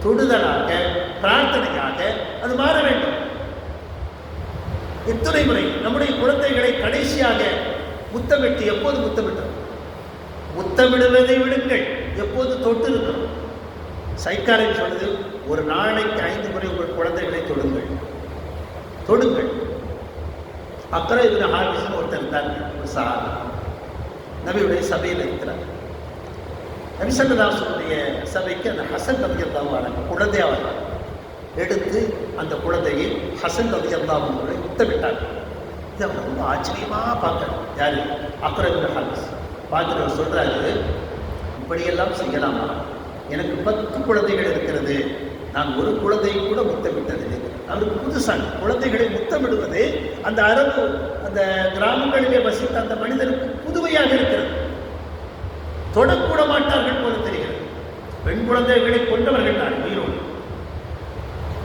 தொடுதலாக, பிரார்த்தனையாக அது மாற வேண்டும். எத்தனை முறை நம்முடைய குழந்தைகளை கடைசியாக முத்தமிட்டு, எப்போது முத்தமிட்டோம்? முத்தமிடுவதை விடுங்கள், எப்போது தொட்டு இருக்கணும். சைக்காலஜி சொல்லுது, ஒரு நாளைக்கு 5 முறை உங்கள் குழந்தைகளை தொடுங்கள். அக்கறை இவரு ஹாபிஸ்னு ஒருத்தர் இருந்தார், ஒரு சஹாபி, நபியுடைய சபையில் இருக்கிறார். நபி ஸல்லல்லாஹு அலைஹி வஸல்லம் சபைக்கு அந்த ஹசன் ரலியல்லாஹு அன்ஹு குழந்தையாக வந்தார். எடுத்து அந்த குழந்தையை ஹசன் ரலியல்லாஹு அன்ஹுவை முத்தமிட்டார். இது அவர் ரொம்ப ஆச்சரியமாக பார்க்கணும். யார்? அக்ரா இப்னு ஹாபிஸ் பார்த்துட்டு சொல்கிறாரு, இப்படியெல்லாம் செய்யலாமா? எனக்கு 10 குழந்தைகள் இருக்கிறது, நான் ஒரு குழந்தையை கூட முத்தமிட்டதில்லை. அவருக்கு புதுசாக குழந்தைகளை முத்தமிடுவது அந்த அரபு அந்த கிராமங்களிலே வசித்த அந்த மனிதருக்கு புதுமையாக இருக்கிறது. தொடக்கூட மாட்டார்கள் போல தெரிகிறது. பெண் குழந்தைகளை கொண்டவர்கள் தான் உயிரோடு,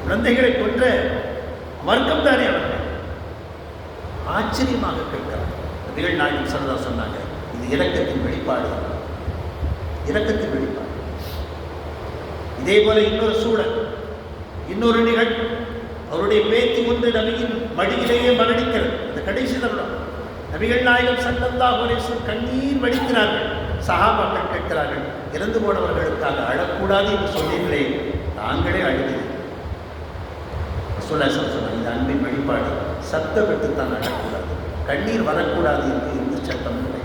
குழந்தைகளை கொன்ற வர்க்கம் தானே அவர்கள். ஆச்சரியமாக கேட்கிறார். நபிகள் நாயகம் ஸல்லல்லாஹு அலைஹி சொன்னாங்க, இது இரக்கத்தின் வெளிப்பாடு, இரக்கத்தின் வெளிப்பாடு. இதே போல இன்னொரு சூழல், இன்னொரு நிகழ்வு. அவருடைய பேத்தி ஒன்று நபியின் மடியிலேயே மரணிக்கிறது. அந்த கடைசி தருணம் நபிகள் நாயகம் ஸல்லல்லாஹு அலைஹி வஸல்லம் கண்ணீர் வடிக்கிறார்கள். சஹாபாக்கள் கேட்கிறார்கள், இறந்து போனவர்களுக்காக அழக்கூடாது என்று சொன்னீர்களே, தாங்களே அழுகிறீர்கள். ரசூலுல்லாஹி ஸல்லல்லாஹு அலைஹி வஸல்லம், இந்த அன்பின் வெளிப்பாடு, சத்தம் விட்டுத்தான் அழக்கூடாது, கண்ணீர் வரக்கூடாது என்று எந்த சட்டம் இல்லை.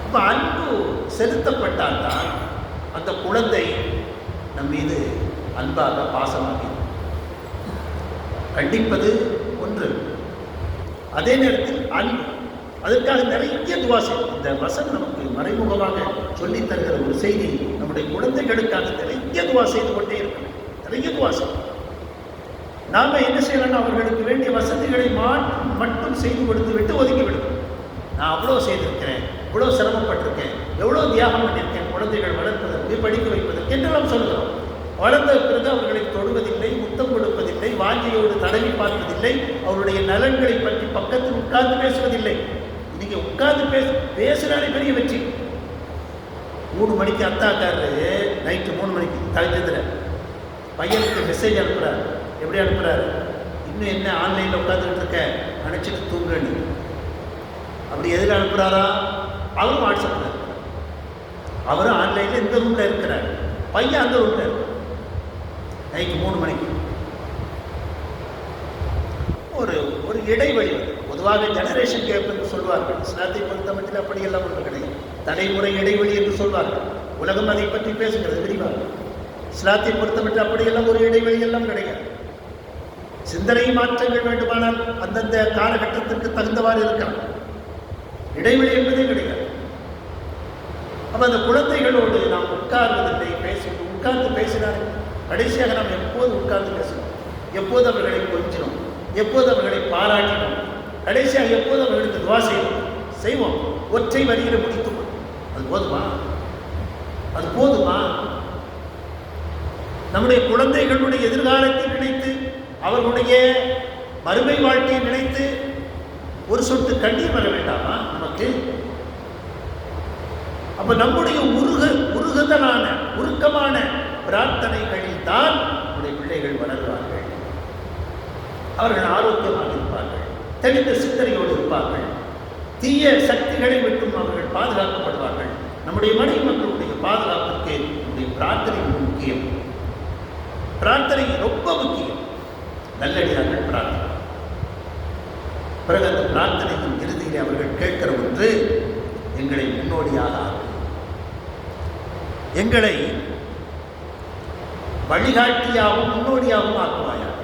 அப்போ அன்பு செலுத்தப்பட்டால்தான் அந்த குழந்தை நம் மீது அன்பாக பாசமாக கண்டிப்பது ஒன்று, அதே நேரத்தில் அன்பு. அதற்காக நிறைய துவா செய்யும். இந்த வசனம் நமக்கு மறைமுகமாக சொல்லித் தருகிற ஒரு செய்தி, நம்முடைய குழந்தைகளுக்காக நிறைய துவா செய்து கொண்டே இருக்கணும். நிறைய துவா செய்யும். நாம் என்ன செய்யலாம்? அவர்களுக்கு வேண்டிய வசதிகளை மட்டும் செய்து கொடுத்து விட்டு ஒதுக்கி விடுவோம். நான் அவ்வளோ செய்திருக்கிறேன், இவ்வளோ சிரமப்பட்டிருக்கேன், எவ்வளோ தியாகம் பண்ணியிருக்கேன் குழந்தைகள் வளர்ப்பதற்கு, படிக்க வைப்பதற்கு என்றெல்லாம் சொல்லுகிறோம். வளர்ந்த பிறகு அவர்களை தொடுவதில்லை, முத்தம் கொடுப்பதில்லை, வாஞ்சியோடு தடவி பார்ப்பதில்லை, அவருடைய நலன்களை பற்றி பக்கத்தில் உட்கார்ந்து பேசுவதில்லை. இன்னைக்கு உட்கார்ந்து பேசுனாலே பெரிய வெற்றி. 3 மணிக்கு அத்தாக்காரரு நைட்டு 3 மணிக்கு தலைச்சந்திர பையனுக்கு மெசேஜ் அனுப்புகிறார். எப்படி அனுப்புகிறாரு? இன்னும் என்ன ஆன்லைனில் உட்காந்துக்கிட்டு இருக்க, நினச்சிட்டு தூங்குறேன்னு. அப்படி எதில் அனுப்புகிறாரா? அவரும் வாட்ஸ்அப்பில் இருக்கிறார், அவரும் ஆன்லைனில் இந்த ரூமில் இருக்கிறார், பையன் அந்த ரூமில் இருக்கிறார். நைட்டு 3 மணிக்கு ஒரு இடைவெளி. பொதுவாக ஜெனரேஷன் கேப் என்று சொல்வார்கள். இஸ்லாத்தை பொறுத்தமட்டில் அப்படியெல்லாம் ஒன்று கிடையாது. தலைமுறை இடைவெளி என்று சொல்வார்கள். உலகம் அதை பற்றி பேசுகிறது விரிவாக. இஸ்லாத்தை பொறுத்தமட்டில் அப்படியெல்லாம் ஒரு இடைவெளி எல்லாம் கிடையாது. சிந்தனை மாற்றங்கள் வேண்டுமானால் அந்தந்த காலகட்டத்திற்கு தகுந்தவாறு இருக்கலாம். இடைவெளி என்பதே கிடையாது. அப்போ அந்த குழந்தைகளோடு நாம் உட்கார்வதில்லை, உட்கார்ந்து பேசினார்கள். கடைசியாக நாம் எப்போது உட்கார்ந்து பேசணும், எப்போது அவர்களை கொஞ்சினோம், எப்போது அவர்களை பாராட்டினோம், கடைசியாக எப்போது அவர்களுக்கு துவா செய்வோம். ஒற்றை வரியில் முடித்தும் அது போதுமா? அது போதுமா? நம்முடைய குழந்தைகளுடைய எதிர்காலத்தை நினைத்து, அவர்களுடைய மறுமை வாழ்க்கையை நினைத்து ஒரு சொட்டு கண்ணீர் வர வேண்டாமா நமக்கு? அப்ப நம்முடைய உருகுதலான உருக்கமான பிரார்த்தனைகளில் தான் நம்முடைய பிள்ளைகள் வளர்வார்கள். அவர்கள் ஆரோக்கியமாக இருப்பார்கள், தெளிந்த சிந்தனையோடு இருப்பார்கள், தீய சக்திகளை விட்டும் அவர்கள் பாதுகாக்கப்படுவார்கள். நம்முடைய மனைவி மக்களுடைய பாதுகாப்புக்கு நம்முடைய பிரார்த்தனை முக்கியம். பிரார்த்தனை ரொம்ப முக்கியம். நல்லடியார்கள் பிரார்த்தனை. பிறகு அந்த பிரார்த்தனையின் இறுதியிலே அவர்கள் கேட்கிற ஒன்று, எங்களை முன்னோடியாக ஆக்கும், எங்களை வழிகாட்டியாகவும் முன்னோடியாகவும் ஆக்குவாயாக.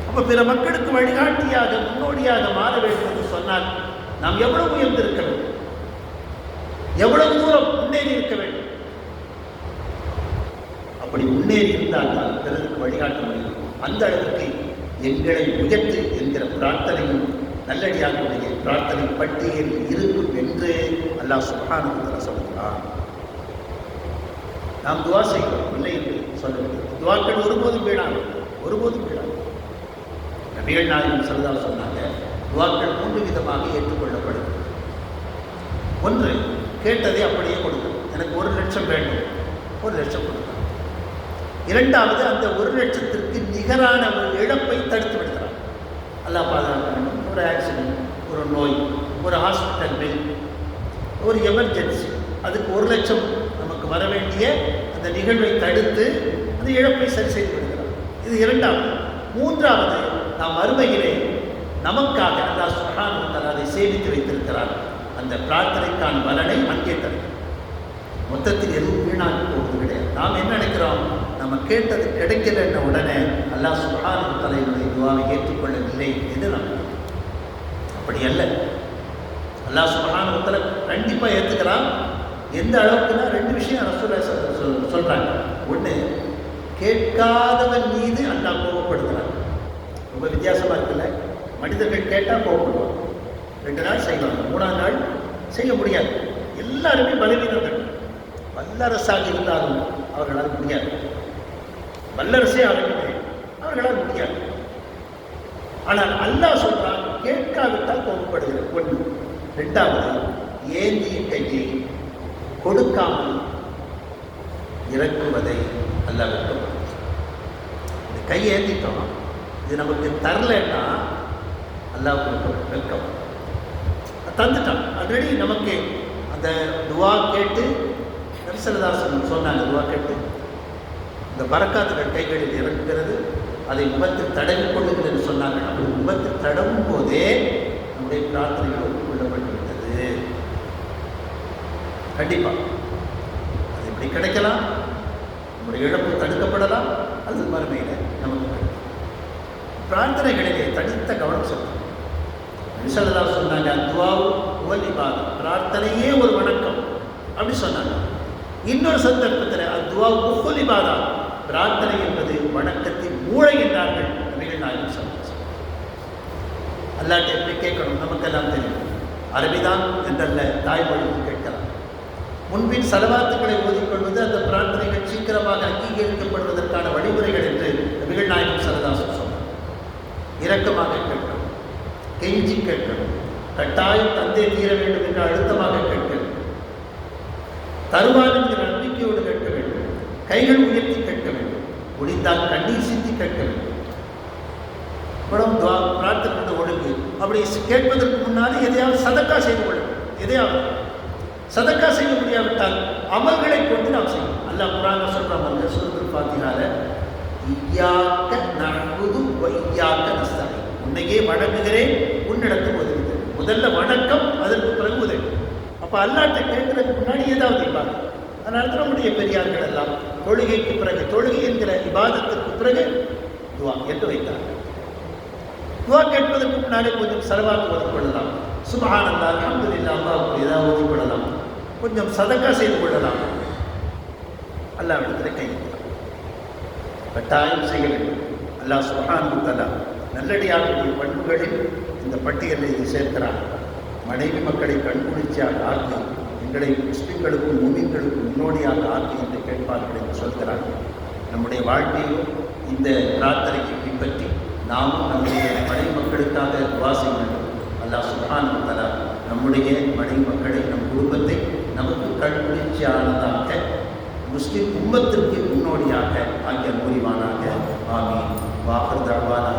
அப்ப பிற மக்களுக்கு வழிகாட்டியாக முன்னோடியாக மாற வேண்டும் என்று சொன்னால் நாம் எவ்வளவு உயர்ந்திருக்க வேண்டும், எவ்வளவு தூரம் முன்னேறி இருக்க வேண்டும். அப்படி முன்னேறி இருந்தால் தான் பிறருக்கு வழிகாட்ட முடியும். அந்த அளவுக்கு எங்களை உயர்த்து என்கிற பிரார்த்தனையும் நல்லடியார்களுடைய பிரார்த்தனை பட்டியலில் இருக்கும் என்று அல்லாஹ் சுப்ஹானஹு வ தஆலா சொல்கிறான். நாம் துவா செய்கிறோம், இல்லை என்று சொல்லவில்லை. துவாக்கள் ஒருபோதும் வீணாக, ஒருபோதும் வீணாக. நபிகள் நாயகம் ஸல்லல்லாஹு அலைஹி சொன்னாங்க, துவாக்கள் 3 விதமாக ஏற்றுக்கொள்ளப்படுகிறது. ஒன்று, கேட்டதை அப்படியே கொடுக்கும். எனக்கு 1 லட்சம் வேண்டும், 1 லட்சம் கொடுக்கும். இரண்டாவது, அந்த 1 லட்சத்திற்கு நிகரான ஒரு இழப்பை தடுத்து விடுகிறார். அல்லாஹ் பாதுகாக்க வேண்டும். ஒரு ஆக்சிடென்ட், ஒரு நோய், ஒரு ஹாஸ்பிட்டல் பில், ஒரு எமர்ஜென்சி, அதுக்கு 1 லட்சம் நமக்கு வர வேண்டிய அந்த நிகழ்வை தடுத்து அந்த இழப்பை சரி செய்து விடுகிறார். இது 2வது. 3வது, நாம் மறுமையிலே நமக்காக அல்லாஹ் சுப்ஹானஹு வ தஆலா அதை சேமித்து வைத்திருக்கிறார். அந்த பிரார்த்தனைக்கான பலனை அங்கே தருகிறார். மொத்தத்தில் எதுவும் வீணாக போவது கிடையாது. நாம் என்ன நினைக்கிறோம், நம்ம கேட்டது கிடைக்கலன்ன உடனே அல்லாஹ் சுப்ஹானஹு வ தஆலா என்னுடைய துஆவை ஏற்றுக்கொள்ளவில்லை என்று நாம் அப்படி அல்ல. அல்லாஹ் சுப்ஹானஹு வ தஆலா கண்டிப்பாக ஏற்றுக்கிறான். எந்த அளவுக்குன்னா 2 விஷயம் ரசூலுல்லாஹ் சொல்கிறாங்க. ஒன்று, கேட்காதவன் மீது அல்லாஹ் கோபப்படுகிறான். ரொம்ப வித்தியாசமாக இருக்குல்ல. மனிதர்கள் கேட்டால் கோபப்படுவாங்க, 2 நாள் செய்வாங்க, 3ஆம் நாள் செய்ய முடியாது. எல்லாருமே பலவீனர்கள். வல்லரசாக இருந்தாலும் அவர்களால் முடியாது. வல்லரசே ஆகவில்லை, அவர்களால் முடியாது. ஆனால் அல்லாஹ் சொல்றான், கேட்காவிட்டால் கோபப்படுகிறது. 1. 2வது, ஏந்திய கையை கொடுக்காமல் இறக்குவதை அல்லாஹ் வெட்கப்படுகிறான். இந்த கையை ஏந்திட்டோம், இது நமக்கு தரலன்னா அல்லாஹ் வெட்கம். தந்துட்டான் ஆல்ரெடி. நமக்கு அந்த துவா கேட்டு நபி ஸல்லல்லாஹு அலைஹி வஸல்லம் சொன்னாங்க, துவா கேட்டு இந்த பரக்காத்துகள் கைகளில் இறங்குகிறது, அதை முகத்தில் தடவி கொள்ளுங்கள் என்று சொன்னாங்க. அப்படி முகத்தில் தடவும் போதே நம்முடைய பிரார்த்தனைகள் ஒப்புக்கொள்ளப்பட்டுவிட்டது. கண்டிப்பாக அது எப்படி கிடைக்கலாம், நம்முடைய இழப்பு தடுக்கப்படலாம், அது மறுமையில் நமக்கு கிடைக்கும். பிரார்த்தனைகளிலே தனித்த கவனம் செலுத்தணும். நபி ஸல்லல்லாஹு அலைஹி வஸல்லம் சொன்னாங்க, துஆவு வல் இபாதத், பிரார்த்தனையே ஒரு வணக்கம் அப்படி சொன்னாங்க. இன்னொரு சந்தர்ப்பத்தில் துஆ முஃபுல் இபாதா, பிரார்த்தனை என்பது வணக்கத்தின் மூளை என்றார்கள் நபிகள் நாயகம் ஸல்லல்லாஹு அலைஹி வஸல்லம். அல்லாஹ்ட்ட எப்படி கேட்கணும் நமக்கெல்லாம் தெரியும். அரபிதான் என்றல்ல, தாய்மொழியில் கேட்கலாம். முன்பின் சலவாத்துக்களை ஓதிக்கொள்வது அந்த பிரார்த்தனைகள் சீக்கிரமாக அங்கீகரிக்கப்படுவதற்கான வழிமுறைகள் என்று நபிகள் நாயகம் ஸல்லல்லாஹு அலைஹி வஸல்லம் சொன்னார். இரக்கமாக கேட்கணும், கெஞ்சி கேட்கணும், கட்டாயம் தந்தை தீர வேண்டும் என்று அழுத்தமாக கேட்கணும், தருவான் என்கிற நம்பிக்கையோடு கேட்க வேண்டும், கைகள் உயர்த்தி கேட்க வேண்டும், முடிந்தால் கண்ணீர் சிந்தி கேட்க வேண்டும். படம் பிரார்த்தனை ஒழுங்கு. அப்படி கேட்பதற்கு முன்னாலே எதையாவது சதக்கா செய்து கொள்ளும். எதையாவது சதக்கா செய்ய முடியாவிட்டால் அமல்களை கொண்டு நாம் செய்யணும். அல்லாஹ் குர்ஆன்ல சொல்றாங்க, சூரத்துல் ஃபாத்திஹால, இய்யாக நஅபுது வ இய்யாக நஸ்தஈன், உன்னையே வணங்குகிறேன், உன்னிடத்தில் உதவுகிறேன். முதல்ல வணக்கம், அதற்கு பிறகு உதவி. அப்போ அல்லாஹ்ட்ட கேட்கறதுக்கு முன்னாடி ஏதாவது இபாதத். அதனால தான் நம்முடைய பெரியார்கள் எல்லாம் தொழுகைக்கு பிறகு, தொழுகை என்கிற இபாதத்துக்கு பிறகு துவா என்று வைத்தார்கள். துவா கேட்பதற்கு முன்னாடி கொஞ்சம் சலவாத் ஓதிக்கொள்ளலாம், சுப்ஹானல்லாஹ் அல்ஹம்துலில்லாஹ் அல்லாஹ் ஏதாவது ஓதிக்கொள்ளலாம், கொஞ்சம் சதக்கா செய்து கொள்ளலாம். அல்லாஹ்விடத்தில் கை கட்டாயம் செய்ய வேண்டும். அல்லாஹ் சுப்ஹானஹு வ தஆலா நல்லடியாருடைய பண்புகளில் இந்த பட்டியலை இது சேர்க்கிறார். மனைவி மக்களை கண்குளிர்ச்சியாக ஆக்கி எங்களை முஸ்லிம்களுக்கும் முஸ்லிம்களுக்கும் முன்னோடியாக ஆக்கி என்று கேட்பார்கள் என்று சொல்கிறார்கள். நம்முடைய வாழ்க்கையும் இந்த பிரார்த்தனையை பின்பற்றி நாமும் நம்முடைய மனைவி மக்களுக்காக துஆ செய்ய வேண்டும். அல்லாஹ் சுப்ஹானஹு வ தஆலா நம்முடைய மனைவி மக்களை, நம் குடும்பத்தை நமக்கு கண்குளிர்ச்சியானதாக, முஸ்லிம் உம்மத்திற்கு முன்னோடியாக ஆகிய புரிவானாக. ஆமீன். வாஹிர் தஅவானா